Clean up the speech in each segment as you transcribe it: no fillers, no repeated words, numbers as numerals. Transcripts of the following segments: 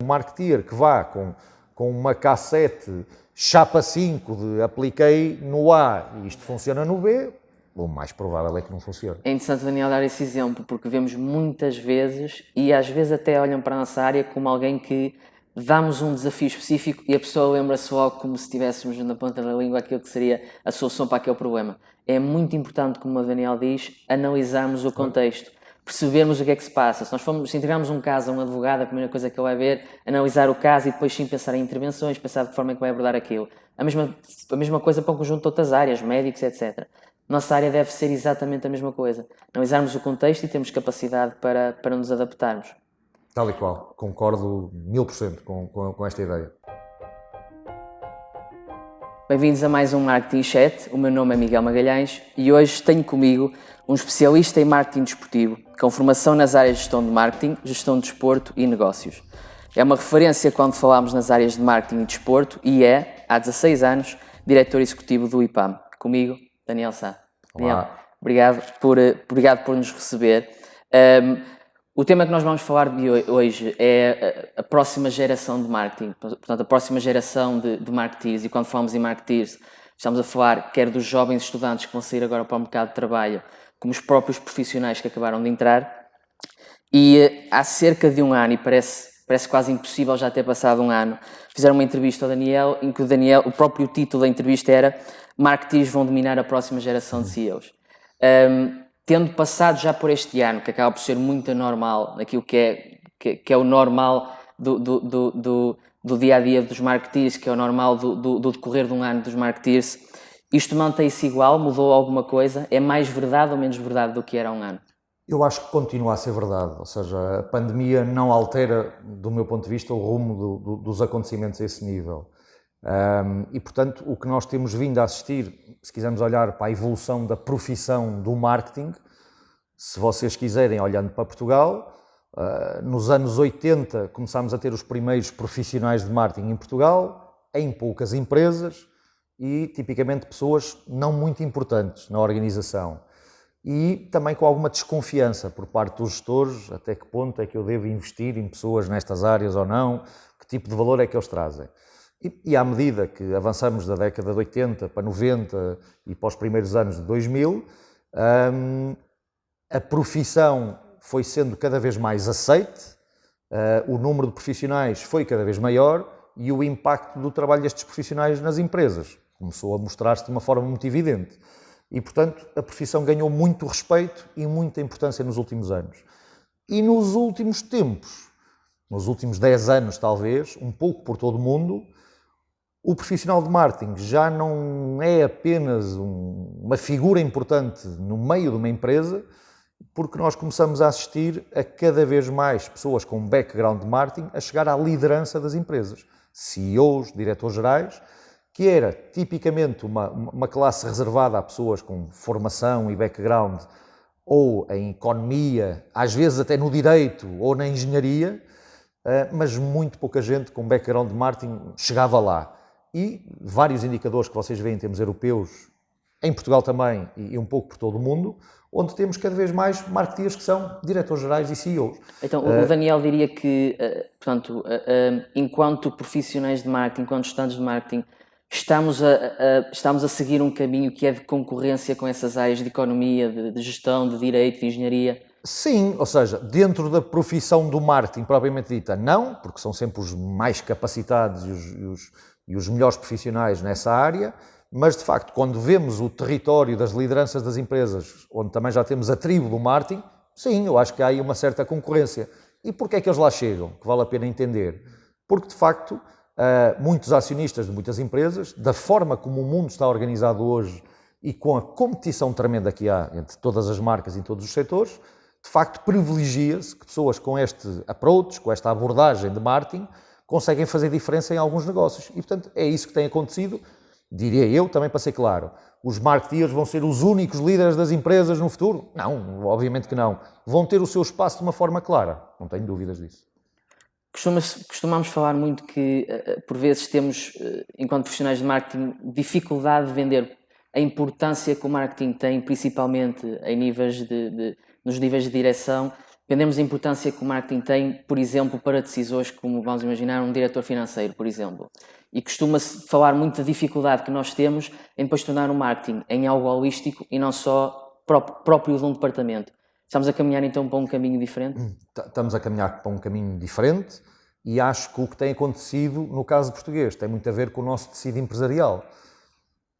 marketeer que vá com uma cassete chapa 5 de apliquei no A e isto funciona no B, o mais provável é que não funcione. É interessante, Daniel, dar esse exemplo, porque vemos muitas vezes, e às vezes até olham para a nossa área como alguém que damos um desafio específico e a pessoa lembra-se logo como se estivéssemos na ponta da língua aquilo que seria a solução para aquele problema. É muito importante, como o Daniel diz, analisarmos o contexto, percebermos o que é que se passa. Se integrarmos um caso a um advogado, a primeira coisa que ele vai ver, analisar o caso e depois sim pensar em intervenções, pensar de que forma é que vai abordar aquilo. A mesma coisa para um conjunto de outras áreas, médicos, etc. Nossa área deve ser exatamente a mesma coisa. Analisarmos o contexto e termos capacidade para nos adaptarmos. Tal e qual, concordo 1000% com esta ideia. Bem-vindos a mais um Marketing Chat. O meu nome é Miguel Magalhães e hoje tenho comigo um especialista em marketing desportivo, com formação nas áreas de gestão de marketing, gestão de desporto e negócios. É uma referência quando falamos nas áreas de marketing e desporto e é, há 16 anos, diretor executivo do IPAM. Comigo, Daniel Sá. Daniel, obrigado por nos receber. O tema que nós vamos falar de hoje é a próxima geração de marketing, portanto, a próxima geração de marketeers. E quando falamos em marketeers, estamos a falar quer dos jovens estudantes que vão sair agora para o mercado de trabalho, como os próprios profissionais que acabaram de entrar. E há cerca de um ano, e parece quase impossível já ter passado um ano, fizeram uma entrevista ao Daniel, em que o próprio título da entrevista era Marketeers vão dominar a próxima geração de CEOs. Tendo passado já por este ano, que acaba por ser muito anormal, naquilo que é o normal do dia-a-dia dos marketeers, que é o normal do decorrer de um ano dos marketeers, isto mantém-se igual? Mudou alguma coisa? É mais verdade ou menos verdade do que era há um ano? Eu acho que continua a ser verdade, ou seja, a pandemia não altera, do meu ponto de vista, o rumo dos acontecimentos a esse nível. E, portanto, o que nós temos vindo a assistir, se quisermos olhar para a evolução da profissão do marketing, se vocês quiserem, olhando para Portugal, nos anos 80 começámos a ter os primeiros profissionais de marketing em Portugal, em poucas empresas e, tipicamente, pessoas não muito importantes na organização. E também com alguma desconfiança por parte dos gestores, até que ponto é que eu devo investir em pessoas nestas áreas ou não, que tipo de valor é que eles trazem. E à medida que avançamos da década de 80 para 90 e para os primeiros anos de 2000, a profissão foi sendo cada vez mais aceite, o número de profissionais foi cada vez maior e o impacto do trabalho destes profissionais nas empresas começou a mostrar-se de uma forma muito evidente. E, portanto, a profissão ganhou muito respeito e muita importância nos últimos anos. E nos últimos tempos, nos últimos 10 anos talvez, um pouco por todo o mundo, o profissional de marketing já não é apenas uma figura importante no meio de uma empresa, porque nós começamos a assistir a cada vez mais pessoas com background de marketing a chegar à liderança das empresas. CEOs, diretores-gerais, que era tipicamente uma classe reservada a pessoas com formação e background ou em economia, às vezes até no direito ou na engenharia, mas muito pouca gente com background de marketing chegava lá. E vários indicadores que vocês veem em termos europeus, em Portugal também e um pouco por todo o mundo, onde temos cada vez mais marketeers que são diretores-gerais e CEOs. Então, o Daniel diria que, portanto, enquanto profissionais de marketing, enquanto estudantes de marketing, estamos a seguir um caminho que é de concorrência com essas áreas de economia, de gestão, de direito, de engenharia? Sim, ou seja, dentro da profissão do marketing propriamente dita, não, porque são sempre os mais capacitados e os melhores profissionais nessa área, mas de facto, quando vemos o território das lideranças das empresas, onde também já temos a tribo do marketing, sim, eu acho que há aí uma certa concorrência. E porquê é que eles lá chegam? Que vale a pena entender. Porque de facto, muitos acionistas de muitas empresas, da forma como o mundo está organizado hoje e com a competição tremenda que há entre todas as marcas e todos os setores, de facto privilegia-se que pessoas com este approach, com esta abordagem de marketing, conseguem fazer diferença em alguns negócios. E, portanto, é isso que tem acontecido, diria eu, também para ser claro. Os marketeers vão ser os únicos líderes das empresas no futuro? Não, obviamente que não. Vão ter o seu espaço de uma forma clara, não tenho dúvidas disso. Costumamos falar muito que, por vezes, temos, enquanto profissionais de marketing, dificuldade de vender a importância que o marketing tem, principalmente em nos níveis de direção. Entendemos a importância que o marketing tem, por exemplo, para decisores como, vamos imaginar, um diretor financeiro, por exemplo. E costuma-se falar muito da dificuldade que nós temos em depois tornar o marketing em algo holístico e não só próprio de um departamento. Estamos a caminhar então para um caminho diferente? Estamos a caminhar para um caminho diferente e acho que o que tem acontecido no caso português tem muito a ver com o nosso tecido empresarial.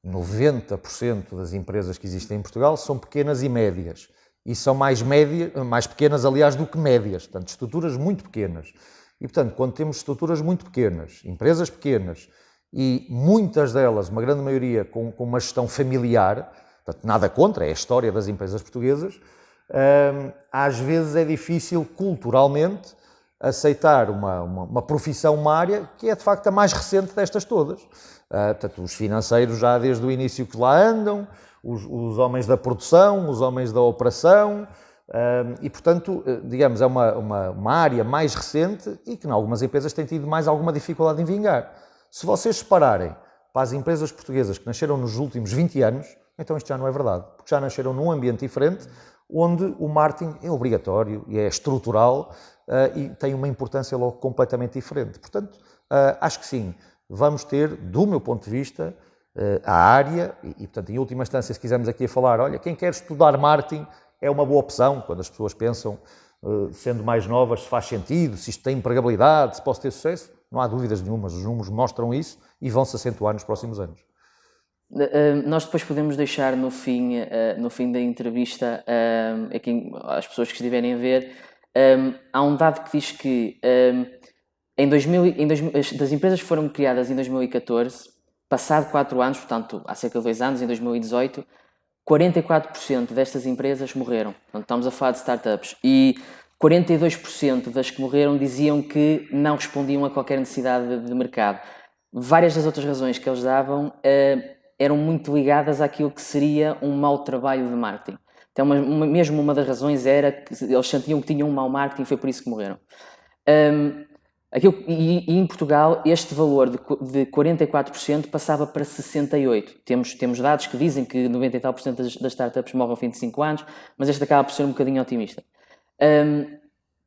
90% das empresas que existem em Portugal são pequenas e médias. E são mais pequenas, aliás, do que médias. Portanto, estruturas muito pequenas. E, portanto, quando temos estruturas muito pequenas, empresas pequenas, e muitas delas, uma grande maioria, com uma gestão familiar, portanto, nada contra, é a história das empresas portuguesas, às vezes é difícil, culturalmente, aceitar uma profissão, uma área, que é, de facto, a mais recente destas todas. Portanto, os financeiros já desde o início que lá andam, os homens da produção, os homens da operação, e, portanto, digamos, é uma área mais recente e que, em algumas empresas, tem tido mais alguma dificuldade em vingar. Se vocês separarem para as empresas portuguesas que nasceram nos últimos 20 anos, então isto já não é verdade, porque já nasceram num ambiente diferente, onde o marketing é obrigatório e é estrutural e tem uma importância logo completamente diferente. Portanto, acho que sim, vamos ter, do meu ponto de vista, a área, portanto, em última instância, se quisermos aqui a falar, olha, quem quer estudar marketing é uma boa opção, quando as pessoas pensam, sendo mais novas, se faz sentido, se isto tem empregabilidade, se posso ter sucesso, não há dúvidas nenhumas, os números mostram isso e vão-se acentuar nos próximos anos. Nós depois podemos deixar no fim da entrevista, aqui, às pessoas que estiverem a ver, há um dado que diz que das empresas que foram criadas em 2014, passado 4 anos, portanto, há cerca de 2 anos, em 2018, 44% destas empresas morreram. Portanto, estamos a falar de startups. E 42% das que morreram diziam que não respondiam a qualquer necessidade de mercado. Várias das outras razões que eles davam eram muito ligadas àquilo que seria um mau trabalho de marketing. Então, mesmo uma das razões era que eles sentiam que tinham um mau marketing e foi por isso que morreram. E em Portugal, este valor de 44% passava para 68%. Temos dados que dizem que 90 e tal % das startups morrem ao fim de 5 anos, mas este acaba por ser um bocadinho otimista.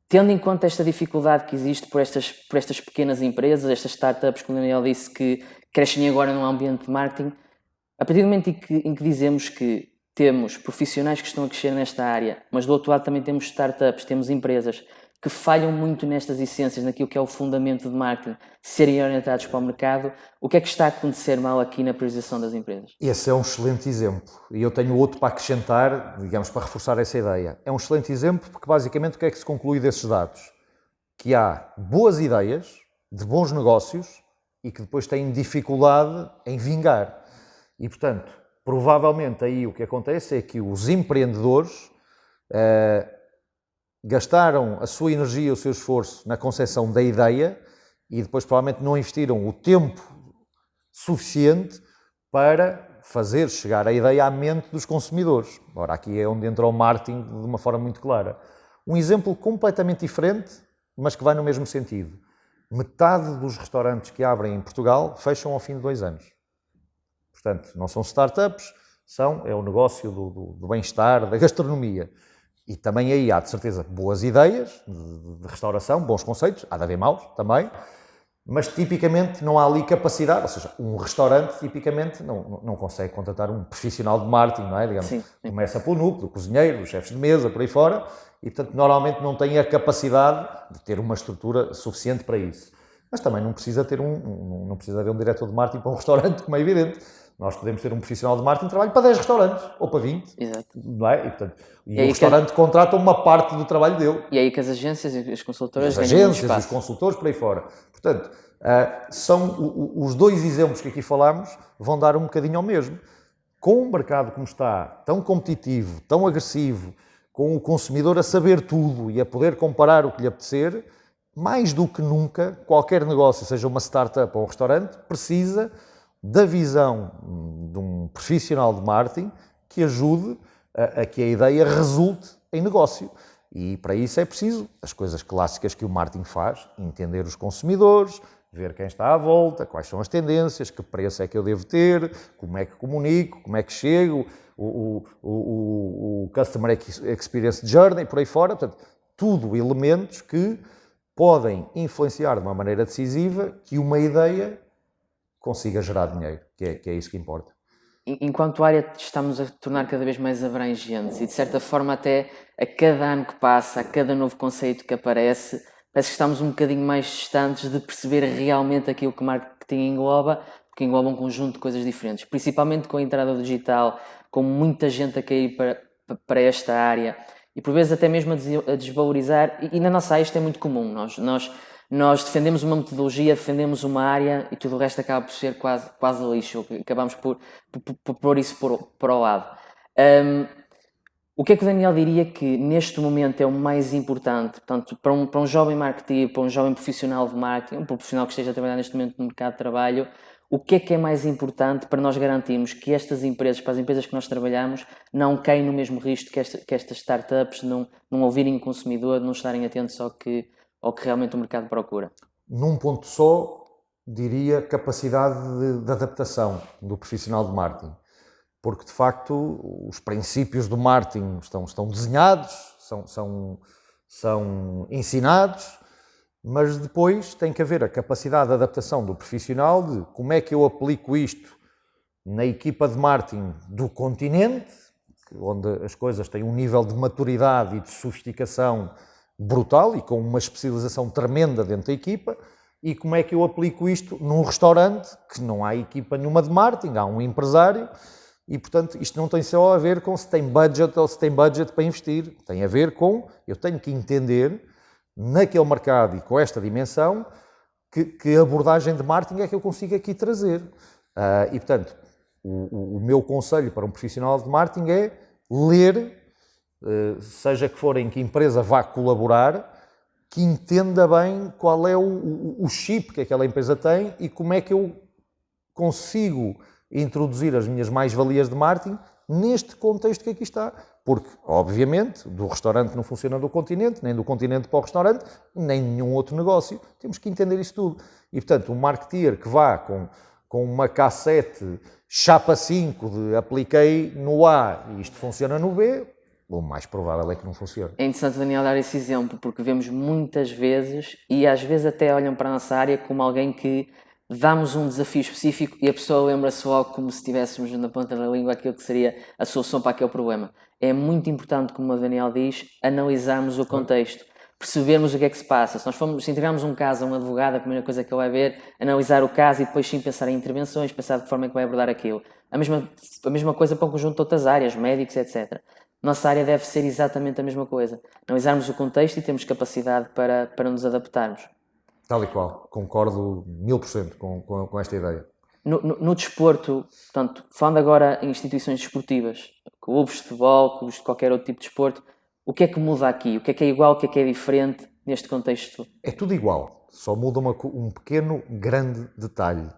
Tendo em conta esta dificuldade que existe por estas pequenas empresas, estas startups, como o Daniel disse, que crescem agora num ambiente de marketing, a partir do momento em que dizemos que temos profissionais que estão a crescer nesta área, mas do outro lado também temos startups, temos empresas que falham muito nestas essências, naquilo que é o fundamento de marketing, serem orientados para o mercado, o que é que está a acontecer mal aqui na priorização das empresas? Esse é um excelente exemplo. E eu tenho outro para acrescentar, digamos, para reforçar essa ideia. É um excelente exemplo porque, basicamente, o que é que se conclui desses dados? Que há boas ideias, de bons negócios, e que depois têm dificuldade em vingar. E, portanto, provavelmente aí o que acontece é que os empreendedores gastaram a sua energia, o seu esforço na concepção da ideia e depois provavelmente não investiram o tempo suficiente para fazer chegar a ideia à mente dos consumidores. Ora, aqui é onde entra o marketing de uma forma muito clara. Um exemplo completamente diferente, mas que vai no mesmo sentido. Metade dos restaurantes que abrem em Portugal fecham ao fim de 2 anos. Portanto, não são startups, é o negócio do bem-estar, da gastronomia. E também aí há, de certeza, boas ideias de restauração, bons conceitos, há de haver maus também, mas tipicamente não há ali capacidade, ou seja, um restaurante tipicamente não consegue contratar um profissional de marketing, não é? Digamos, sim. Começa pelo núcleo, o cozinheiro, os chefes de mesa, por aí fora, e portanto normalmente não tem a capacidade de ter uma estrutura suficiente para isso. Mas também não precisa ter não precisa haver um diretor de marketing para um restaurante, como é evidente. Nós podemos ter um profissional de marketing que trabalha para 10 restaurantes, ou para 20. Exato. Não é? E o restaurante contrata uma parte do trabalho dele. E aí que as agências e as consultoras ganham muito espaço. As agências, os consultores, por aí fora. Portanto, são os 2 exemplos que aqui falámos, vão dar um bocadinho ao mesmo. Com um mercado como está, tão competitivo, tão agressivo, com o consumidor a saber tudo e a poder comparar o que lhe apetecer, mais do que nunca, qualquer negócio, seja uma startup ou um restaurante, precisa da visão de um profissional de marketing que ajude a que a ideia resulte em negócio. E para isso é preciso as coisas clássicas que o marketing faz, entender os consumidores, ver quem está à volta, quais são as tendências, que preço é que eu devo ter, como é que comunico, como é que chego, o Customer Experience Journey, por aí fora. Portanto, tudo elementos que podem influenciar de uma maneira decisiva que uma ideia consiga gerar dinheiro, que é isso que importa. Enquanto área, estamos a tornar cada vez mais abrangentes e, de certa forma, até a cada ano que passa, a cada novo conceito que aparece, parece que estamos um bocadinho mais distantes de perceber realmente aquilo que o marketing engloba, porque engloba um conjunto de coisas diferentes, principalmente com a entrada do digital, com muita gente a cair para esta área e, por vezes, até mesmo a desvalorizar. E na nossa área isto é muito comum. Nós defendemos uma metodologia, defendemos uma área e tudo o resto acaba por ser quase lixo. Acabamos por pôr isso para o lado. O que é que o Daniel diria que neste momento é o mais importante, portanto, para um jovem marketeer, para um jovem profissional de marketing, um profissional que esteja a trabalhar neste momento no mercado de trabalho, o que é mais importante para nós garantirmos que estas empresas, para as empresas que nós trabalhamos, não caem no mesmo risco que estas startups, não ouvirem o consumidor, não estarem atentos ao que realmente o mercado procura? Num ponto só, diria capacidade de adaptação do profissional de marketing. Porque, de facto, os princípios do marketing estão desenhados, são ensinados, mas depois tem que haver a capacidade de adaptação do profissional de como é que eu aplico isto na equipa de marketing do continente, onde as coisas têm um nível de maturidade e de sofisticação brutal e com uma especialização tremenda dentro da equipa, e como é que eu aplico isto num restaurante que não há equipa nenhuma de marketing, há um empresário, e portanto isto não tem só a ver com se tem budget ou se tem budget para investir, tem a ver com, eu tenho que entender naquele mercado e com esta dimensão que abordagem de marketing é que eu consigo aqui trazer. E portanto, o meu conselho para um profissional de marketing é ler, seja que for em que empresa vá colaborar, que entenda bem qual é o chip que aquela empresa tem e como é que eu consigo introduzir as minhas mais-valias de marketing neste contexto que aqui está. Porque, obviamente, do restaurante não funciona do continente, nem do continente para o restaurante, nem nenhum outro negócio. Temos que entender isso tudo. E, portanto, um marketeer que vá com uma cassete chapa 5 de apliquei no A e isto funciona no B, o mais provável é que não funcione. É interessante, Daniel, dar esse exemplo, porque vemos muitas vezes, e às vezes até olham para a nossa área como alguém que damos um desafio específico e a pessoa lembra-se logo como se tivéssemos na ponta da língua aquilo que seria a solução para aquele problema. É muito importante, como o Daniel diz, analisarmos o contexto, percebermos o que é que se passa. Se integrarmos um caso a um advogado, a primeira coisa que ele vai ver, analisar o caso e depois sim pensar em intervenções, pensar de que forma é que vai abordar aquilo. A mesma coisa para um conjunto de outras áreas, médicos, etc. Nossa área deve ser exatamente a mesma coisa. Analisarmos o contexto e termos capacidade para nos adaptarmos. Tal e qual, concordo 1000% com esta ideia. No desporto, portanto, falando agora em instituições desportivas, clubes de futebol, clubes de qualquer outro tipo de desporto, o que é que muda aqui? O que é igual, o que é diferente neste contexto? É tudo igual, só muda um pequeno, grande detalhe,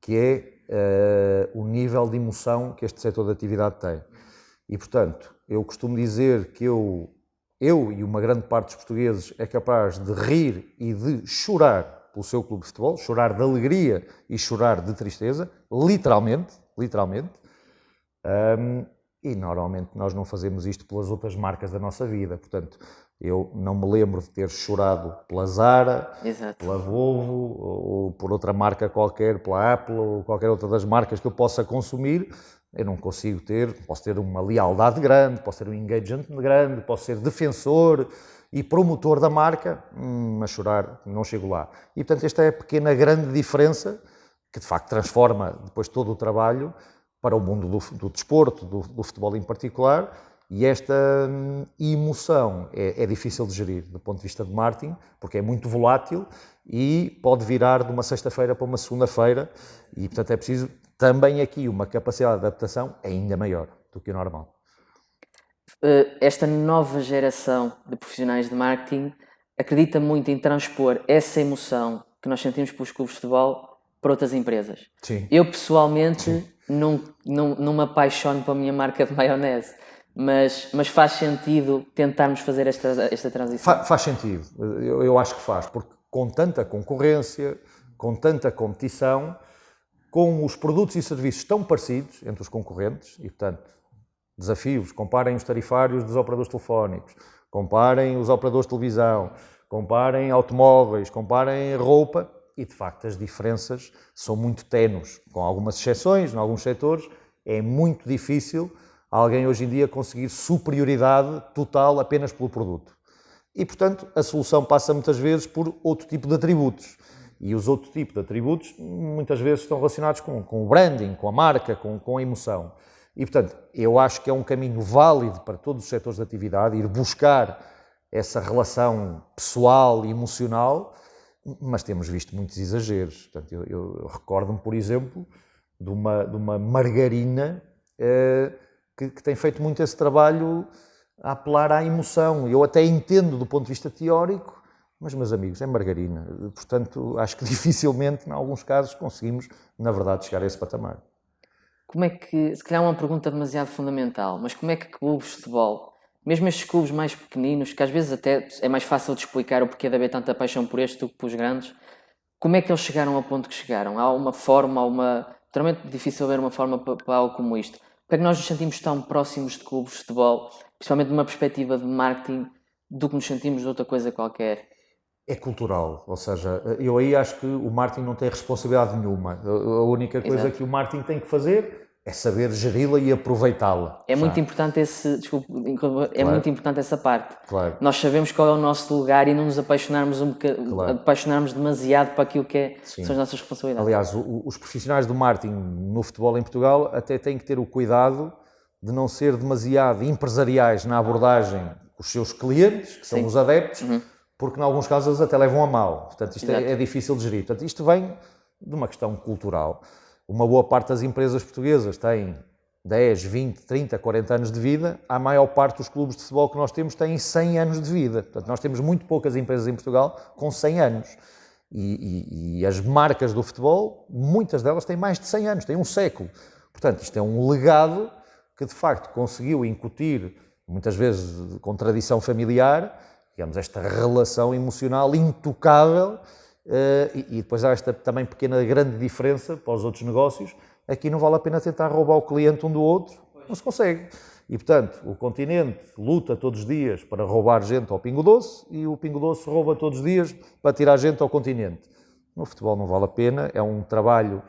que é o nível de emoção que este setor de atividade tem. E, portanto, eu costumo dizer que eu e uma grande parte dos portugueses é capaz de rir e de chorar pelo seu clube de futebol, chorar de alegria e chorar de tristeza, literalmente, e normalmente nós não fazemos isto pelas outras marcas da nossa vida. Portanto, eu não me lembro de ter chorado pela Zara, Exato. pela Volvo, ou por outra marca qualquer, pela Apple, ou qualquer outra das marcas que eu possa consumir. Eu não consigo posso ter uma lealdade grande, posso ter um engagement grande, posso ser defensor e promotor da marca, mas chorar não chego lá. E, portanto, esta é a pequena, grande diferença que, de facto, transforma depois todo o trabalho para o mundo do desporto, do futebol em particular, e esta emoção é difícil de gerir do ponto de vista de marketing, porque é muito volátil e pode virar de uma sexta-feira para uma segunda-feira, e, portanto, é preciso também aqui uma capacidade de adaptação ainda maior do que o normal. Esta nova geração de profissionais de marketing acredita muito em transpor essa emoção que nós sentimos pelos clubes de futebol para outras empresas. Sim. Eu, pessoalmente, não me apaixono pela minha marca de maionese, mas faz sentido tentarmos fazer esta transição? Faz sentido, eu acho que faz, porque com tanta concorrência, com tanta competição, com os produtos e serviços tão parecidos entre os concorrentes, e portanto, desafios, comparem os tarifários dos operadores telefónicos, comparem os operadores de televisão, comparem automóveis, comparem roupa e, de facto, as diferenças são muito ténues, com algumas exceções, em alguns setores. É muito difícil alguém hoje em dia conseguir superioridade total apenas pelo produto. E, portanto, a solução passa muitas vezes por outro tipo de atributos. E os outros tipos de atributos muitas vezes estão relacionados com o branding, com a marca, com a emoção. E, portanto, eu acho que é um caminho válido para todos os setores de atividade, ir buscar essa relação pessoal e emocional, mas temos visto muitos exageros. Portanto, eu recordo-me, por exemplo, de uma margarina que tem feito muito esse trabalho a apelar à emoção. Eu até entendo do ponto de vista teórico, mas, meus amigos, é margarina. Portanto, acho que dificilmente, em alguns casos, conseguimos, na verdade, chegar a esse patamar. Como é que, se calhar é uma pergunta demasiado fundamental, mas como é que clubes de futebol, mesmo estes clubes mais pequeninos, que às vezes até é mais fácil de explicar o porquê de haver tanta paixão por este do que por os grandes, como é que eles chegaram ao ponto que chegaram? Há uma forma, extremamente difícil ver uma forma para algo como isto. Porque é que nós nos sentimos tão próximos de clubes de futebol, principalmente de uma perspectiva de marketing, do que nos sentimos de outra coisa qualquer? É cultural, ou seja, eu aí acho que o marketing não tem responsabilidade nenhuma. A única coisa Exato. que o marketing tem que fazer é saber geri-la e aproveitá-la. É muito importante muito importante essa parte. Claro. Nós sabemos qual é o nosso lugar e não nos apaixonarmos Claro. apaixonarmos demasiado para aquilo que Sim. são as nossas responsabilidades. Aliás, os profissionais do marketing no futebol em Portugal até têm que ter o cuidado de não ser demasiado empresariais na abordagem com os seus clientes, que são os adeptos, porque em alguns casos eles até levam a mal. Portanto, isto é difícil de gerir. Portanto, isto vem de uma questão cultural. Uma boa parte das empresas portuguesas tem 10, 20, 30, 40 anos de vida. A maior parte dos clubes de futebol que nós temos têm 100 anos de vida. Portanto, nós temos muito poucas empresas em Portugal com 100 anos. E as marcas do futebol, muitas delas têm mais de 100 anos, têm um século. Portanto, isto é um legado que, de facto, conseguiu incutir, muitas vezes com tradição familiar, digamos, esta relação emocional intocável, e depois há esta também pequena grande diferença para os outros negócios. Aqui não vale a pena tentar roubar o cliente um do outro, não se consegue. E, portanto, o Continente luta todos os dias para roubar gente ao Pingo Doce e o Pingo Doce rouba todos os dias para tirar gente ao Continente. No futebol não vale a pena, é um trabalho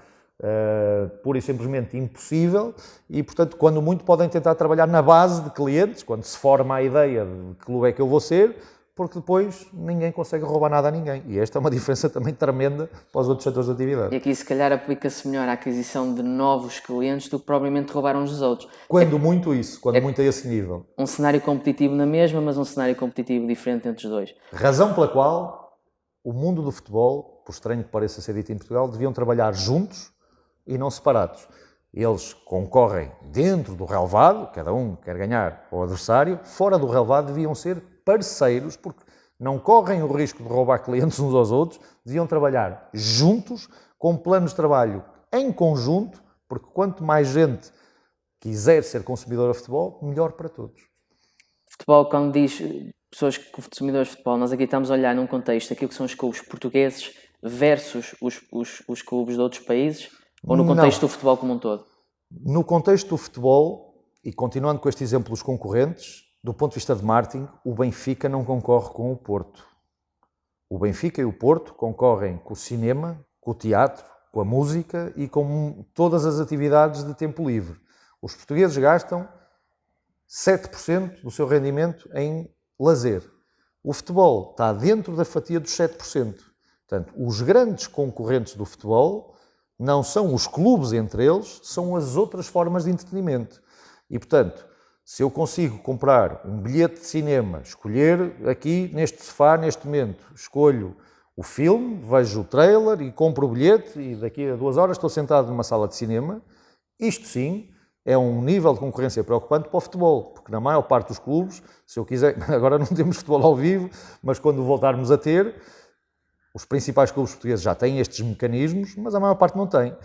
pura e simplesmente impossível e, portanto, quando muito podem tentar trabalhar na base de clientes, quando se forma a ideia de que clube é que eu vou ser, porque depois ninguém consegue roubar nada a ninguém. E esta é uma diferença também tremenda para os outros setores de atividade. E aqui, se calhar, aplica-se melhor a aquisição de novos clientes do que propriamente roubar uns dos outros. Quando muito isso, quando muito a esse nível. Um cenário competitivo na mesma, mas um cenário competitivo diferente entre os dois. Razão pela qual o mundo do futebol, por estranho que pareça ser dito em Portugal, deviam trabalhar juntos e não separados. Eles concorrem dentro do relvado, cada um quer ganhar o adversário, fora do relvado deviam ser parceiros, porque não correm o risco de roubar clientes uns aos outros, deviam trabalhar juntos, com planos de trabalho em conjunto, porque quanto mais gente quiser ser consumidora de futebol, melhor para todos. Futebol, quando diz pessoas consumidores de futebol, nós aqui estamos a olhar num contexto aquilo que são os clubes portugueses versus os clubes de outros países, ou no contexto do futebol como um todo? No contexto do futebol, e continuando com este exemplo dos concorrentes, do ponto de vista de marketing, o Benfica não concorre com o Porto. O Benfica e o Porto concorrem com o cinema, com o teatro, com a música e com todas as atividades de tempo livre. Os portugueses gastam 7% do seu rendimento em lazer. O futebol está dentro da fatia dos 7%. Portanto, os grandes concorrentes do futebol não são os clubes entre eles, são as outras formas de entretenimento. E, portanto, se eu consigo comprar um bilhete de cinema, escolher aqui neste sofá, neste momento, escolho o filme, vejo o trailer e compro o bilhete e daqui a 2 horas estou sentado numa sala de cinema, isto sim é um nível de concorrência preocupante para o futebol, porque na maior parte dos clubes, se eu quiser, agora não temos futebol ao vivo, mas quando voltarmos a ter, os principais clubes portugueses já têm estes mecanismos, mas a maior parte não tem.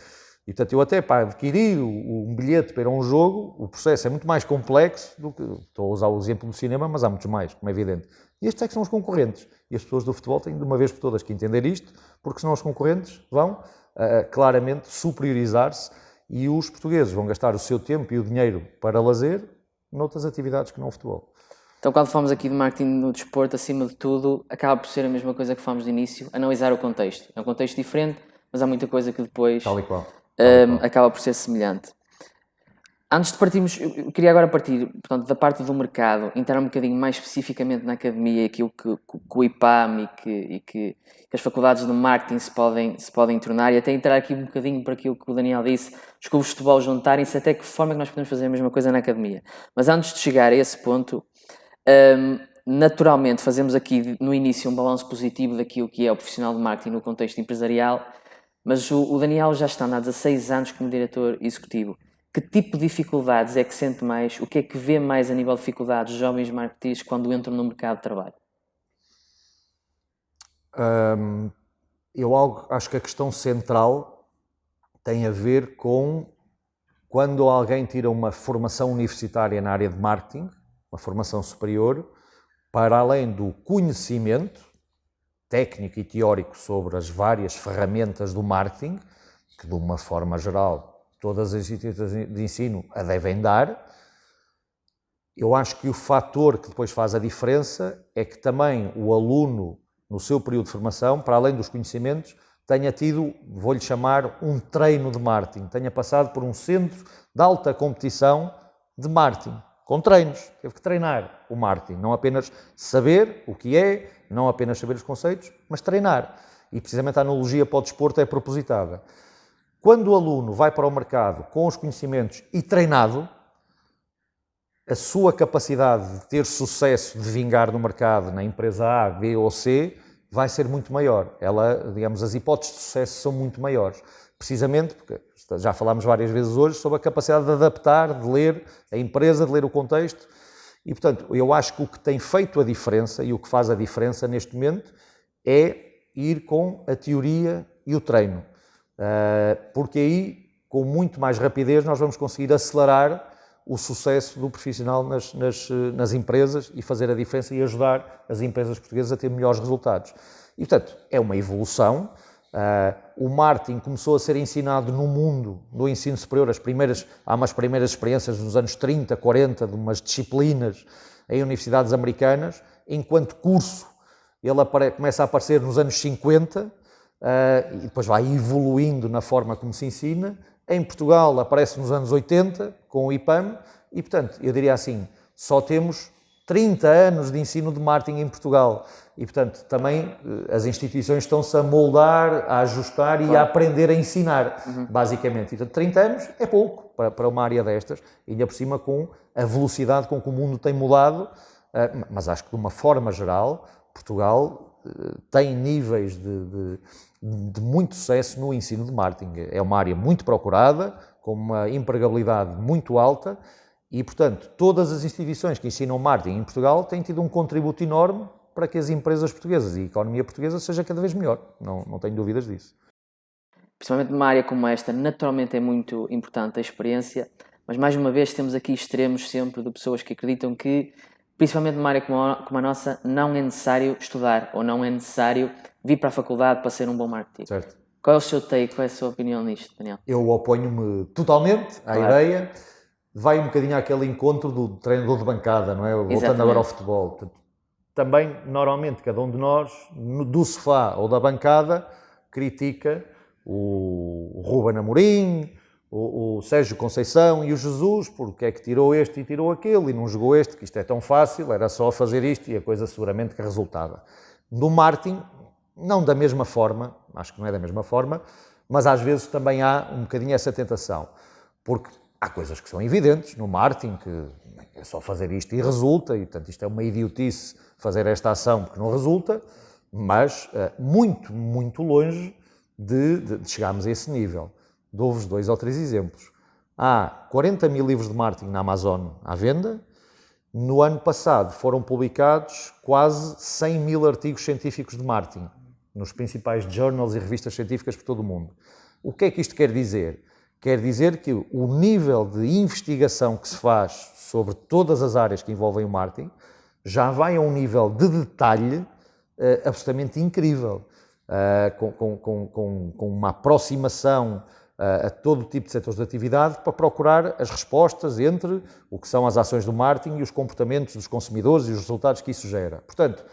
E, portanto, eu até para adquirir um bilhete para ir a um jogo, o processo é muito mais complexo do que... Estou a usar o exemplo do cinema, mas há muitos mais, como é evidente. E estes é que são os concorrentes. E as pessoas do futebol têm, de uma vez por todas, que entender isto, porque senão os concorrentes vão claramente superiorizar-se e os portugueses vão gastar o seu tempo e o dinheiro para lazer noutras atividades que não o futebol. Então, quando falamos aqui de marketing no desporto, acima de tudo, acaba por ser a mesma coisa que falamos de início, analisar o contexto. É um contexto diferente, mas há muita coisa que depois Tal e qual. acaba por ser semelhante. Antes de partirmos, eu queria agora partir, portanto, da parte do mercado, entrar um bocadinho mais especificamente na academia, aquilo que o IPAM e que as faculdades de marketing se podem tornar, e até entrar aqui um bocadinho para aquilo que o Daniel disse, os clubes de futebol juntarem-se, até que forma é que nós podemos fazer a mesma coisa na academia. Mas antes de chegar a esse ponto, naturalmente fazemos aqui no início um balanço positivo daquilo que é o profissional de marketing no contexto empresarial, mas o Daniel já está há 16 anos como diretor executivo. Que tipo de dificuldades é que sente mais? O que é que vê mais a nível de dificuldades jovens marketeers quando entram no mercado de trabalho? Eu acho que a questão central tem a ver com quando alguém tira uma formação universitária na área de marketing, uma formação superior, para além do conhecimento técnico e teórico sobre as várias ferramentas do marketing, que de uma forma geral todas as instituições de ensino a devem dar. Eu acho que o fator que depois faz a diferença é que também o aluno, no seu período de formação, para além dos conhecimentos, tenha tido, vou-lhe chamar, um treino de marketing, tenha passado por um centro de alta competição de marketing, com treinos, teve que treinar o marketing, não apenas saber o que é, não apenas saber os conceitos, mas treinar. E precisamente a analogia para o desporto é propositada. Quando o aluno vai para o mercado com os conhecimentos e treinado, a sua capacidade de ter sucesso, de vingar no mercado, na empresa A, B ou C, vai ser muito maior. As hipóteses de sucesso são muito maiores. Precisamente porque já falámos várias vezes hoje sobre a capacidade de adaptar, de ler a empresa, de ler o contexto. E, portanto, eu acho que o que tem feito a diferença e o que faz a diferença neste momento é ir com a teoria e o treino. Porque aí, com muito mais rapidez, nós vamos conseguir acelerar o sucesso do profissional nas empresas e fazer a diferença e ajudar as empresas portuguesas a ter melhores resultados. E, portanto, é uma evolução. O marketing começou a ser ensinado no mundo do ensino superior. Há umas primeiras experiências nos anos 30, 40, de umas disciplinas em universidades americanas. Enquanto curso, ele começa a aparecer nos anos 50, e depois vai evoluindo na forma como se ensina. Em Portugal aparece nos anos 80, com o IPAM, e, portanto, eu diria assim, só temos 30 anos de ensino de marketing em Portugal. E, portanto, também as instituições estão-se a moldar, a ajustar e a aprender a ensinar, basicamente. E, portanto, 30 anos é pouco para uma área destas, ainda por cima com a velocidade com que o mundo tem mudado, mas acho que, de uma forma geral, Portugal tem níveis de muito sucesso no ensino de marketing. É uma área muito procurada, com uma empregabilidade muito alta e, portanto, todas as instituições que ensinam marketing em Portugal têm tido um contributo enorme para que as empresas portuguesas e a economia portuguesa seja cada vez melhor. Não tenho dúvidas disso. Principalmente numa área como esta, naturalmente é muito importante a experiência, mas mais uma vez temos aqui extremos sempre de pessoas que acreditam que, principalmente numa área como a nossa, não é necessário estudar ou não é necessário vir para a faculdade para ser um bom marketeer. Certo. Qual é o seu take, qual é a sua opinião nisto, Daniel? Eu oponho-me totalmente à ideia. Vai um bocadinho àquele encontro do treinador de bancada, não é? Voltando agora ao futebol. Também, normalmente, cada um de nós, do sofá ou da bancada, critica o Ruben Amorim, o Sérgio Conceição e o Jesus, porque é que tirou este e tirou aquele e não jogou este, que isto é tão fácil, era só fazer isto e a coisa seguramente que resultava. No marketing, não da mesma forma, acho que não é da mesma forma, mas às vezes também há um bocadinho essa tentação, porque há coisas que são evidentes no marketing, que é só fazer isto e resulta, e portanto isto é uma idiotice fazer esta ação porque não resulta, mas muito, muito longe de chegarmos a esse nível. Dou-vos 2 ou 3 exemplos. Há 40 mil livros de marketing na Amazon à venda. No ano passado foram publicados quase 100 mil artigos científicos de marketing nos principais journals e revistas científicas por todo o mundo. O que é que isto quer dizer? Quer dizer que o nível de investigação que se faz sobre todas as áreas que envolvem o marketing já vai a um nível de detalhe absolutamente incrível, com uma aproximação a todo tipo de setores de atividade para procurar as respostas entre o que são as ações do marketing e os comportamentos dos consumidores e os resultados que isso gera. Portanto,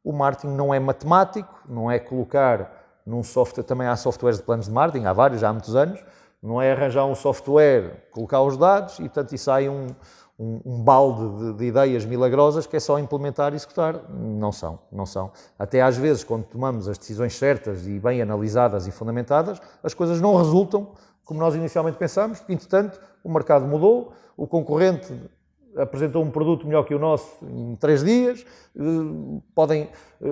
o marketing não é matemático, não é colocar num software, também há softwares de planos de marketing, há vários, já há muitos anos, não é arranjar um software, colocar os dados e, portanto, e sai um balde de ideias milagrosas que é só implementar e executar. Não são. Até às vezes, quando tomamos as decisões certas e bem analisadas e fundamentadas, as coisas não resultam como nós inicialmente pensamos, porque, entretanto, o mercado mudou, o concorrente apresentou um produto melhor que o nosso em 3 dias, podem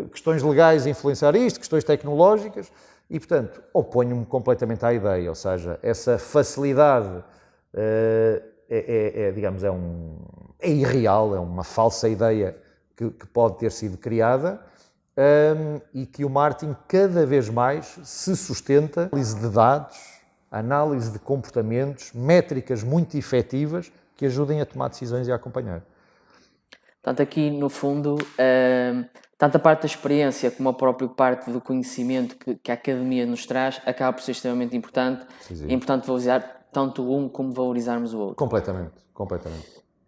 questões legais influenciar isto, questões tecnológicas, e, portanto, oponho-me completamente à ideia, ou seja, essa facilidade digamos, é irreal, é uma falsa ideia que pode ter sido criada e que o marketing cada vez mais se sustenta na análise de dados, análise de comportamentos, métricas muito efetivas que ajudem a tomar decisões e a acompanhar. Portanto, aqui no fundo, tanto a parte da experiência como a própria parte do conhecimento que a academia nos traz acaba por ser extremamente importante. Sim. É importante valorizar tanto um como valorizarmos o outro. Completamente.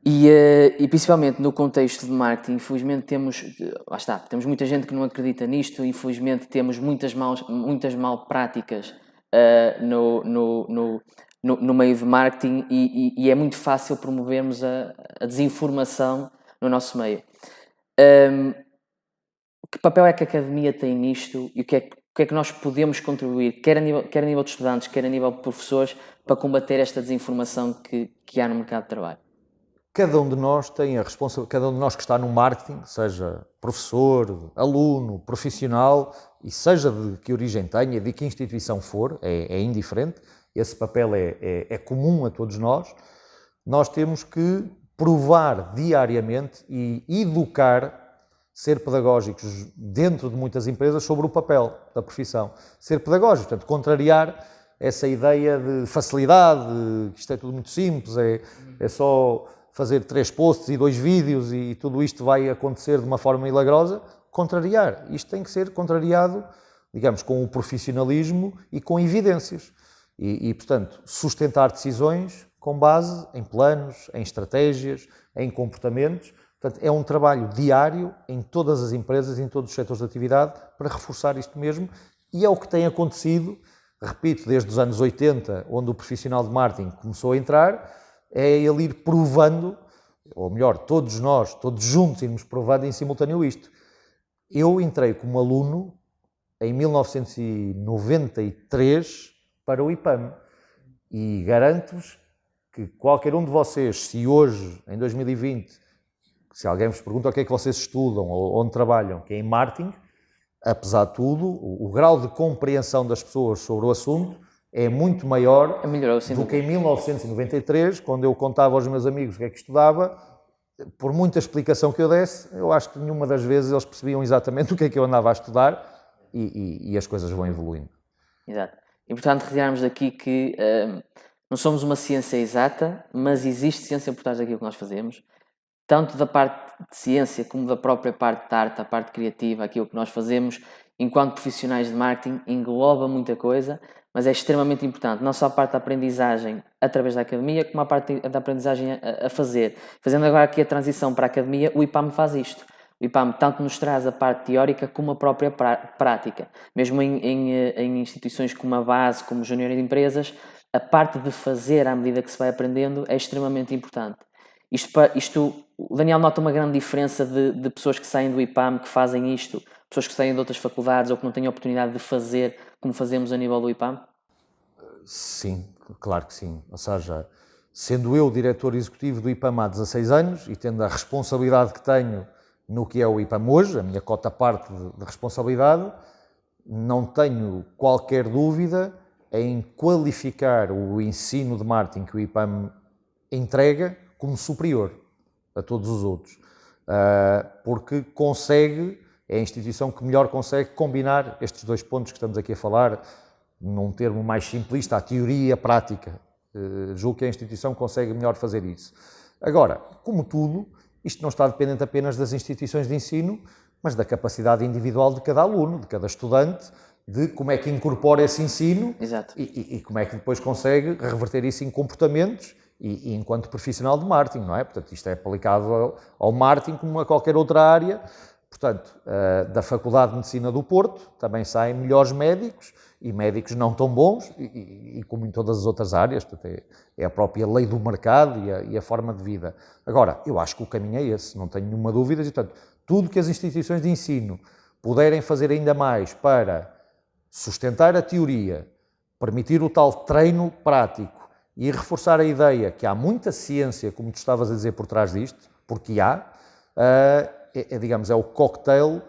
E principalmente no contexto de marketing, infelizmente temos muita gente que não acredita nisto, infelizmente temos muitas mal práticas no meio de marketing e é muito fácil promovermos a desinformação no nosso meio. Que papel é que a academia tem nisto e o que é que nós podemos contribuir, quer a nível de estudantes, quer a nível de professores, para combater esta desinformação que há no mercado de trabalho? Cada um de nós tem a responsabilidade, cada um de nós que está no marketing, seja professor, aluno, profissional, e seja de que origem tenha, de que instituição for, é indiferente, esse papel é comum a todos nós. Nós temos que provar diariamente e educar, ser pedagógicos dentro de muitas empresas sobre o papel da profissão. Ser pedagógicos, portanto, contrariar essa ideia de facilidade, que isto é tudo muito simples, é só fazer 3 posts e 2 vídeos e tudo isto vai acontecer de uma forma milagrosa. Contrariar. Isto tem que ser contrariado, digamos, com o profissionalismo e com evidências. E, portanto, sustentar decisões com base em planos, em estratégias, em comportamentos. Portanto, é um trabalho diário em todas as empresas, em todos os setores de atividade, para reforçar isto mesmo. E é o que tem acontecido, repito, desde os anos 80, onde o profissional de marketing começou a entrar, é ele ir provando, ou melhor, todos nós, todos juntos, irmos provando em simultâneo isto. Eu entrei como aluno em 1993 para o IPAM e garanto-vos que qualquer um de vocês, se hoje, em 2020, se alguém vos pergunta o que é que vocês estudam ou onde trabalham, que é em marketing, apesar de tudo, o grau de compreensão das pessoas sobre o assunto é muito maior do que em 1993, quando eu contava aos meus amigos o que é que estudava. Por muita explicação que eu desse, eu acho que nenhuma das vezes eles percebiam exatamente o que é que eu andava a estudar e as coisas vão evoluindo. Exato. É importante retirarmos daqui que não somos uma ciência exata, mas existe ciência por trás daquilo que nós fazemos, tanto da parte de ciência como da própria parte de arte, a parte criativa, aquilo que nós fazemos enquanto profissionais de marketing engloba muita coisa, mas é extremamente importante, não só a parte da aprendizagem através da academia, como a parte da aprendizagem a fazer. Fazendo agora aqui a transição para a academia, o IPAM faz isto. O IPAM tanto nos traz a parte teórica como a própria prática. Mesmo em instituições como a base, como Júnior de Empresas, a parte de fazer à medida que se vai aprendendo é extremamente importante. O Daniel nota uma grande diferença de pessoas que saem do IPAM, que fazem isto, pessoas que saem de outras faculdades ou que não têm a oportunidade de fazer como fazemos a nível do IPAM? Sim, claro que sim. Ou seja, sendo eu diretor executivo do IPAM há 16 anos e tendo a responsabilidade que tenho no que é o IPAM hoje, a minha cota parte de responsabilidade, não tenho qualquer dúvida em qualificar o ensino de marketing que o IPAM entrega como superior a todos os outros, porque é a instituição que melhor consegue combinar estes 2 pontos que estamos aqui a falar, num termo mais simplista, a teoria e a prática. Julgo que a instituição consegue melhor fazer isso. Agora, como tudo, isto não está dependente apenas das instituições de ensino, mas da capacidade individual de cada aluno, de cada estudante, de como é que incorpora esse ensino Exato. e como é que depois consegue reverter isso em comportamentos e enquanto profissional de marketing, não é? Portanto, isto é aplicado ao marketing como a qualquer outra área. Portanto, da Faculdade de Medicina do Porto também saem melhores médicos e médicos não tão bons e como em todas as outras áreas, portanto, é a própria lei do mercado e a forma de vida. Agora, eu acho que o caminho é esse, não tenho nenhuma dúvida, e portanto, tudo que as instituições de ensino puderem fazer ainda mais para sustentar a teoria, permitir o tal treino prático e reforçar a ideia que há muita ciência, como tu estavas a dizer, por trás disto, porque há, digamos, é o cocktail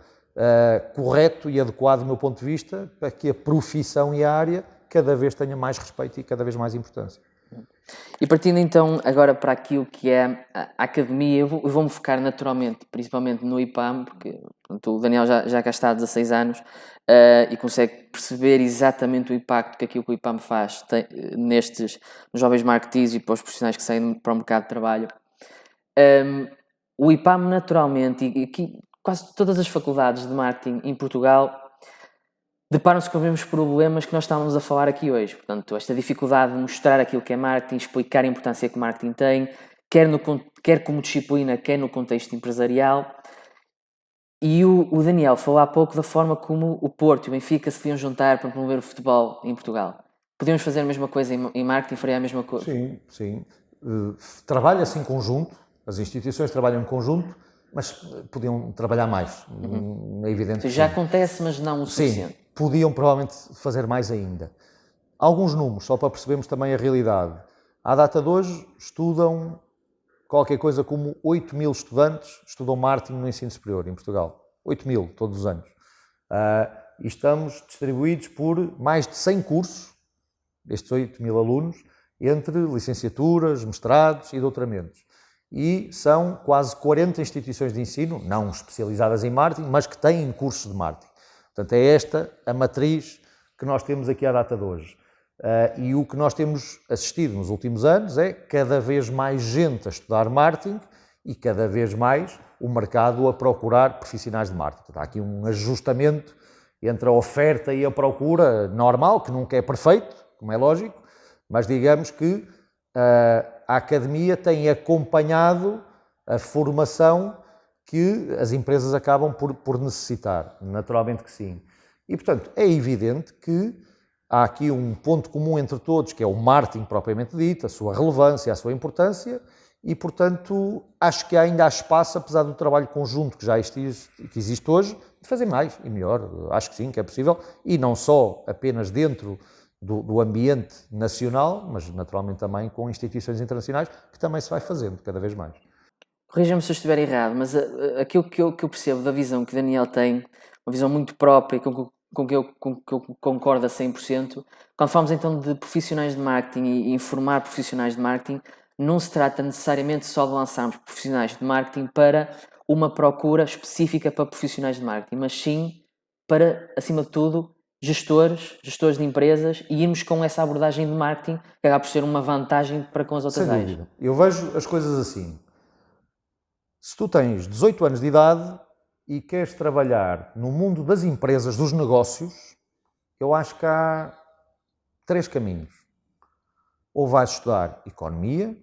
correto e adequado do meu ponto de vista para que a profissão e a área cada vez tenha mais respeito e cada vez mais importância. E partindo então agora para aquilo que é a academia, eu vou-me focar naturalmente, principalmente no IPAM, porque pronto, o Daniel já cá está há 16 anos e consegue perceber exatamente o impacto que aquilo que o IPAM faz nos jovens marketeers e para os profissionais que saem para o mercado de trabalho. O IPAM naturalmente, e aqui quase todas as faculdades de marketing em Portugal deparam-se com os mesmos problemas que nós estávamos a falar aqui hoje. Portanto, esta dificuldade de mostrar aquilo que é marketing, explicar a importância que o marketing tem, quer como disciplina, quer no contexto empresarial. E o Daniel falou há pouco da forma como o Porto e o Benfica se deviam juntar para promover o futebol em Portugal. Podíamos fazer a mesma coisa em marketing, faria a mesma coisa? Sim, sim. Trabalha-se em conjunto, as instituições trabalham em conjunto, mas podiam trabalhar mais, é evidente. Já acontece, mas não o suficiente. Sim, podiam provavelmente fazer mais ainda. Alguns números, só para percebermos também a realidade. À data de hoje, estudam qualquer coisa como 8 mil estudantes, estudam marketing no ensino superior em Portugal. 8 mil, todos os anos. E estamos distribuídos por mais de 100 cursos, estes 8 mil alunos, entre licenciaturas, mestrados e doutoramentos. E são quase 40 instituições de ensino, não especializadas em marketing, mas que têm cursos de marketing. Portanto, é esta a matriz que nós temos aqui à data de hoje. E o que nós temos assistido nos últimos anos é cada vez mais gente a estudar marketing e cada vez mais o mercado a procurar profissionais de marketing. Portanto, há aqui um ajustamento entre a oferta e a procura normal, que nunca é perfeito, como é lógico, mas digamos que a academia tem acompanhado a formação que as empresas acabam por necessitar, naturalmente que sim. E, portanto, é evidente que há aqui um ponto comum entre todos, que é o marketing propriamente dito, a sua relevância, a sua importância, e, portanto, acho que ainda há espaço, apesar do trabalho conjunto que já existe hoje, de fazer mais e melhor. Acho que sim, que é possível, e não só apenas dentro do ambiente nacional, mas naturalmente também com instituições internacionais, que também se vai fazendo cada vez mais. Corrija-me se eu estiver errado, mas aquilo que eu percebo da visão que Daniel tem, uma visão muito própria e com que eu concordo a 100%, quando falamos então de profissionais de marketing e informar profissionais de marketing, não se trata necessariamente só de lançarmos profissionais de marketing para uma procura específica para profissionais de marketing, mas sim para, acima de tudo, gestores de empresas e irmos com essa abordagem de marketing que acaba por ser uma vantagem para com as outras Sem áreas. dúvida. Eu vejo as coisas assim. Se tu tens 18 anos de idade e queres trabalhar no mundo das empresas, dos negócios, eu acho que há 3 caminhos. Ou vais estudar economia,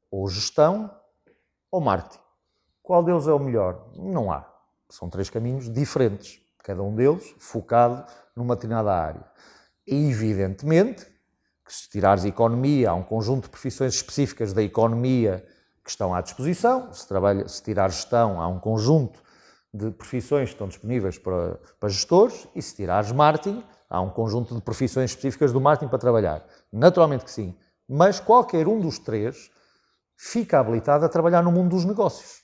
ou gestão, ou marketing. Qual deles é o melhor? Não há. São 3 caminhos diferentes, cada um deles focado numa determinada área. E, evidentemente, que se tirares economia, há um conjunto de profissões específicas da economia que estão à disposição. Se tirares gestão, há um conjunto de profissões que estão disponíveis para gestores, e se tirares marketing, há um conjunto de profissões específicas do marketing para trabalhar. Naturalmente que sim. Mas qualquer um dos 3 fica habilitado a trabalhar no mundo dos negócios.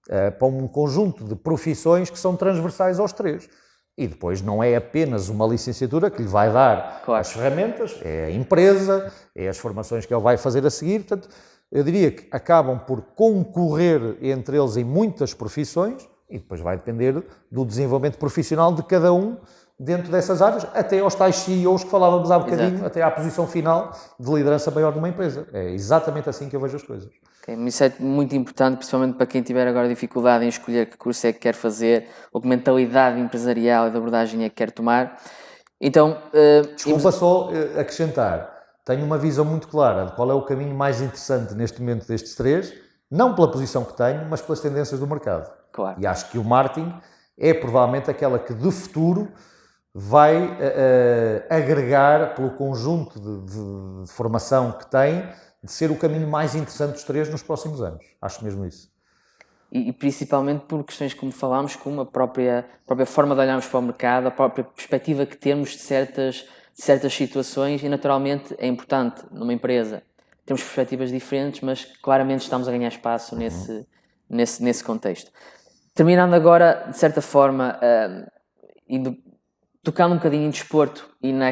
Para um conjunto de profissões que são transversais aos 3. E depois não é apenas uma licenciatura que lhe vai dar as ferramentas, é a empresa, é as formações que ele vai fazer a seguir. Portanto, eu diria que acabam por concorrer entre eles em muitas profissões e depois vai depender do desenvolvimento profissional de cada um dentro dessas áreas, até aos tais CEOs que falávamos há bocadinho, Exato. até à posição final de liderança maior de uma empresa. É exatamente assim que eu vejo as coisas. Okay, isso é muito importante, principalmente para quem tiver agora dificuldade em escolher que curso é que quer fazer, ou que mentalidade empresarial e de abordagem é que quer tomar. Então, Desculpa só acrescentar, tenho uma visão muito clara de qual é o caminho mais interessante neste momento destes três, não pela posição que tenho, mas pelas tendências do mercado. Claro. E acho que o marketing é provavelmente aquela que de futuro vai agregar, pelo conjunto de formação que tem, de ser o caminho mais interessante dos três nos próximos anos. Acho mesmo isso. E principalmente por questões como falámos, como a própria forma de olharmos para o mercado, a própria perspectiva que temos de certas situações, e naturalmente é importante numa empresa. Temos perspectivas diferentes, mas claramente estamos a ganhar espaço nesse contexto. Terminando agora, de certa forma, tocando um bocadinho em desporto e na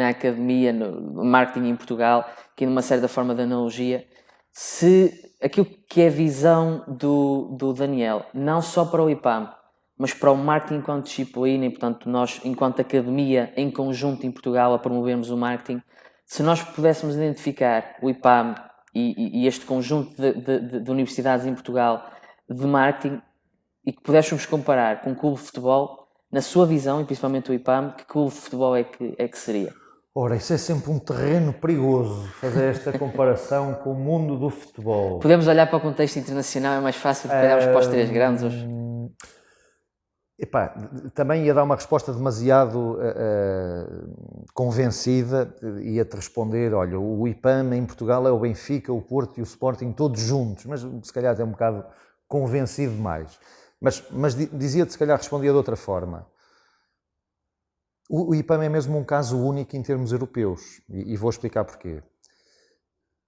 academia, no marketing em Portugal, aqui numa certa forma de analogia, se aquilo que é a visão do Daniel, não só para o IPAM, mas para o marketing enquanto disciplina, e portanto nós, enquanto academia, em conjunto em Portugal, a promovermos o marketing, se nós pudéssemos identificar o IPAM e este conjunto de universidades em Portugal de marketing, e que pudéssemos comparar com um clube de futebol, na sua visão, e principalmente o IPAM, que clube de futebol é que seria? Ora, isso é sempre um terreno perigoso, fazer esta comparação com o mundo do futebol. Podemos olhar para o contexto internacional, é mais fácil do que olharmos para os três grandes hoje. Epá, também ia dar uma resposta demasiado convencida, ia-te responder, olha, o IPAM em Portugal é o Benfica, o Porto e o Sporting todos juntos, mas se calhar até um bocado convencido demais. Mas dizia-te, se calhar respondia de outra forma. O IPAM é mesmo um caso único em termos europeus, e vou explicar porquê.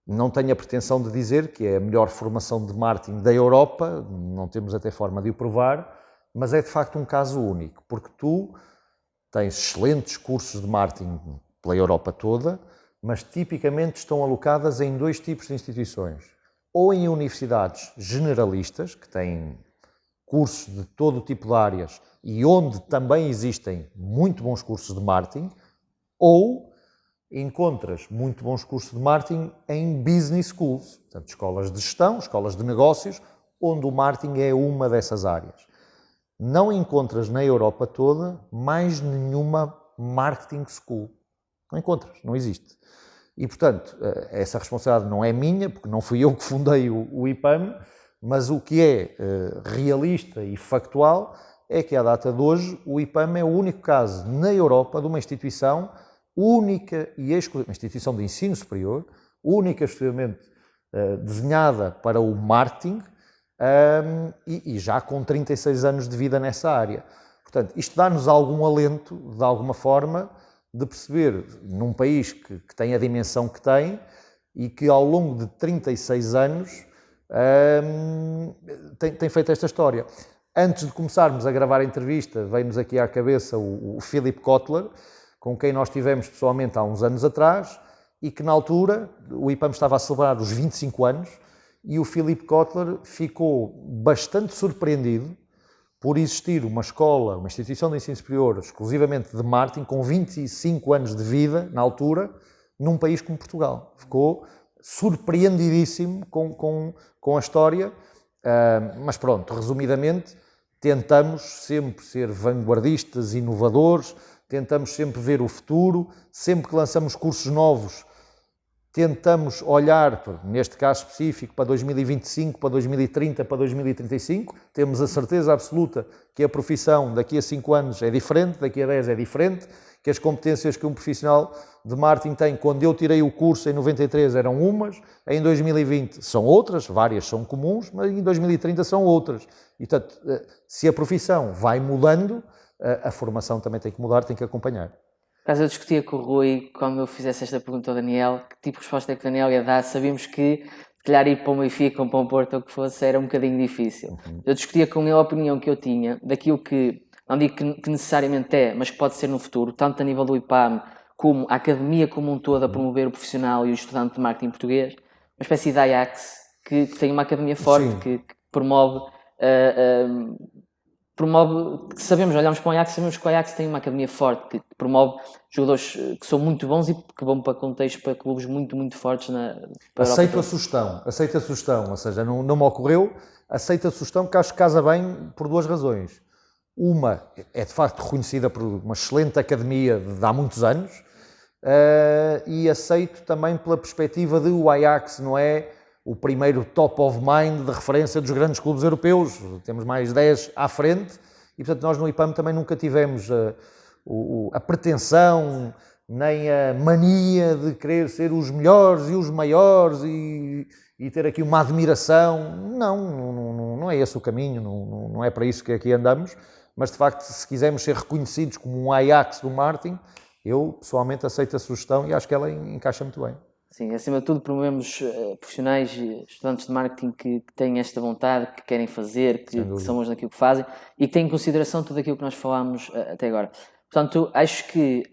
Não tenho a pretensão de dizer que é a melhor formação de marketing da Europa, não temos até forma de o provar, mas é de facto um caso único, porque tu tens excelentes cursos de marketing pela Europa toda, mas tipicamente estão alocadas em dois tipos de instituições. Ou em universidades generalistas, que têm cursos de todo o tipo de áreas e onde também existem muito bons cursos de marketing, ou encontras muito bons cursos de marketing em business schools, portanto, escolas de gestão, escolas de negócios, onde o marketing é uma dessas áreas. Não encontras na Europa toda mais nenhuma marketing school. Não encontras, não existe. E, portanto, essa responsabilidade não é minha, porque não fui eu que fundei o IPAM, mas o que é realista e factual é que, à data de hoje, o IPAM é o único caso na Europa de uma instituição única e exclusiva, uma instituição de ensino superior, única e exclusivamente desenhada para o marketing, e já com 36 anos de vida nessa área. Portanto, isto dá-nos algum alento, de alguma forma, de perceber, num país que tem a dimensão que tem e que ao longo de 36 anos tem feito esta história. Antes de começarmos a gravar a entrevista, veio-nos aqui à cabeça o Philip Kotler, com quem nós tivemos pessoalmente há uns anos atrás, e que na altura o IPAM estava a celebrar os 25 anos, e o Philip Kotler ficou bastante surpreendido por existir uma escola, uma instituição de ensino superior exclusivamente de marketing, com 25 anos de vida, na altura, num país como Portugal. Ficou surpreendidíssimo com a história, mas pronto, resumidamente, tentamos sempre ser vanguardistas, inovadores, tentamos sempre ver o futuro, sempre que lançamos cursos novos, tentamos olhar, neste caso específico, para 2025, para 2030, para 2035. Temos a certeza absoluta que a profissão daqui a 5 anos é diferente, daqui a 10 é diferente, que as competências que um profissional de marketing tem, quando eu tirei o curso em 93 eram umas, em 2020 são outras, várias são comuns, mas em 2030 são outras. E, portanto, se a profissão vai mudando, a formação também tem que mudar, tem que acompanhar. Caso eu discutia com o Rui, quando eu fizesse esta pergunta ao Daniel, que tipo de resposta é que o Daniel ia dar? Sabíamos que, se calhar, ir para o Benfica ou para o Porto ou o que fosse, era um bocadinho difícil. Eu discutia com ele a opinião que eu tinha, daquilo que, não digo que necessariamente é, mas que pode ser no futuro, tanto a nível do IPAM, como a academia como um todo a promover o profissional e o estudante de marketing português, uma espécie de Ajax, que tem uma academia forte, que promove promove, olhamos para o Ajax, sabemos que o Ajax tem uma academia forte, que promove jogadores que são muito bons e que vão para contextos, para clubes muito, muito fortes para aceito a sugestão, ou seja, não me ocorreu, aceito a sugestão que acho que casa bem por duas razões. Uma, é de facto reconhecida por uma excelente academia de há muitos anos, e aceito também pela perspectiva de o Ajax não é o primeiro top of mind de referência dos grandes clubes europeus, temos mais 10 à frente, e portanto nós no IPAM também nunca tivemos a pretensão, nem a mania de querer ser os melhores e os maiores e ter aqui uma admiração. Não é esse o caminho, não é para isso que aqui andamos, mas de facto se quisermos ser reconhecidos como um Ajax do marketing, eu pessoalmente aceito a sugestão e acho que ela encaixa muito bem. Sim, acima de tudo promovemos profissionais e estudantes de marketing que têm esta vontade, que querem fazer, que são bons naquilo que fazem e que têm em consideração tudo aquilo que nós falámos até agora. Portanto, acho que,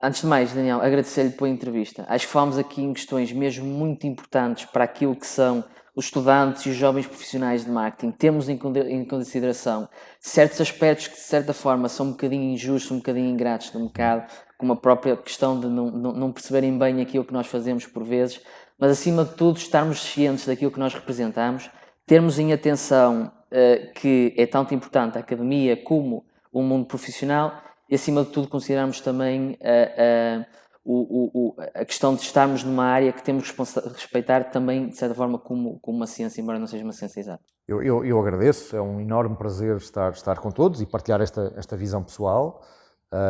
antes de mais, Daniel, agradecer-lhe pela entrevista. Acho que falámos aqui em questões mesmo muito importantes para aquilo que são os estudantes e os jovens profissionais de marketing. Temos em consideração certos aspectos que, de certa forma, são um bocadinho injustos, um bocadinho ingratos no mercado, como a própria questão de não perceberem bem aquilo que nós fazemos por vezes, mas acima de tudo estarmos cientes daquilo que nós representamos, termos em atenção que é tanto importante a academia como o mundo profissional e acima de tudo considerarmos também a questão de estarmos numa área que temos que respeitar também de certa forma como uma ciência, embora não seja uma ciência exata. Eu agradeço, é um enorme prazer estar com todos e partilhar esta visão pessoal.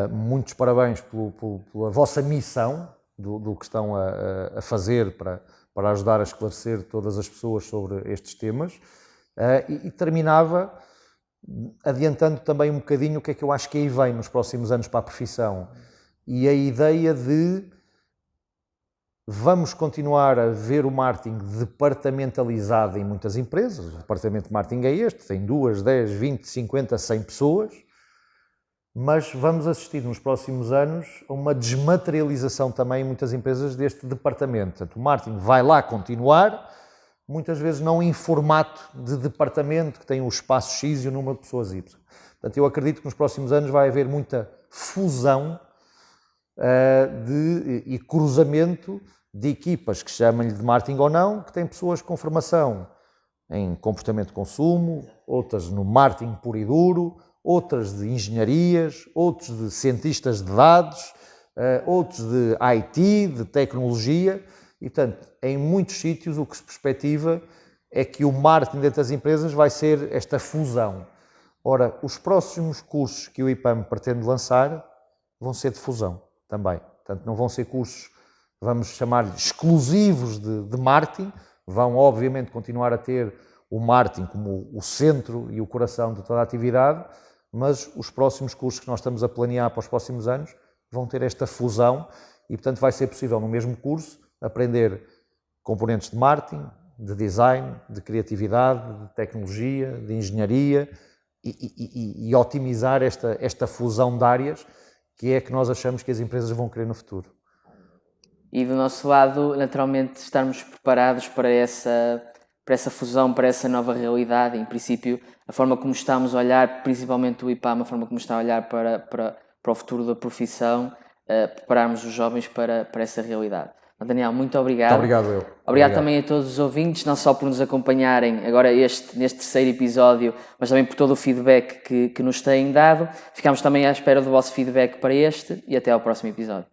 Muitos parabéns pela vossa missão do que estão a fazer para ajudar a esclarecer todas as pessoas sobre estes temas. E terminava adiantando também um bocadinho o que é que eu acho que aí vem nos próximos anos para a profissão. E a ideia de vamos continuar a ver o marketing departamentalizado em muitas empresas. O departamento de marketing é este, tem 2, 10, 20, 50, 100 pessoas. Mas vamos assistir nos próximos anos a uma desmaterialização também em muitas empresas deste departamento. Portanto, o marketing vai lá continuar, muitas vezes não em formato de departamento que tem o espaço X e o número de pessoas Y. Portanto, eu acredito que nos próximos anos vai haver muita fusão e cruzamento de equipas que chamam-lhe de marketing ou não, que têm pessoas com formação em comportamento de consumo, outras no marketing puro e duro, outras de engenharias, outros de cientistas de dados, outros de IT, de tecnologia, e portanto, em muitos sítios o que se perspectiva é que o marketing dentro das empresas vai ser esta fusão. Ora, os próximos cursos que o IPAM pretende lançar vão ser de fusão também. Portanto, não vão ser cursos, vamos chamar-lhe, exclusivos de marketing, vão obviamente continuar a ter o marketing como o centro e o coração de toda a atividade, mas os próximos cursos que nós estamos a planear para os próximos anos vão ter esta fusão e, portanto, vai ser possível no mesmo curso aprender componentes de marketing, de design, de criatividade, de tecnologia, de engenharia e otimizar esta fusão de áreas que é que nós achamos que as empresas vão querer no futuro. E do nosso lado, naturalmente, estarmos preparados para essa fusão, para essa nova realidade. Em princípio, a forma como estamos a olhar, principalmente o IPAM, a forma como está a olhar para o futuro da profissão, prepararmos os jovens para essa realidade. Daniel, muito obrigado. Muito obrigado, eu. Obrigado também a todos os ouvintes, não só por nos acompanharem agora neste terceiro episódio, mas também por todo o feedback que nos têm dado. Ficamos também à espera do vosso feedback para este e até ao próximo episódio.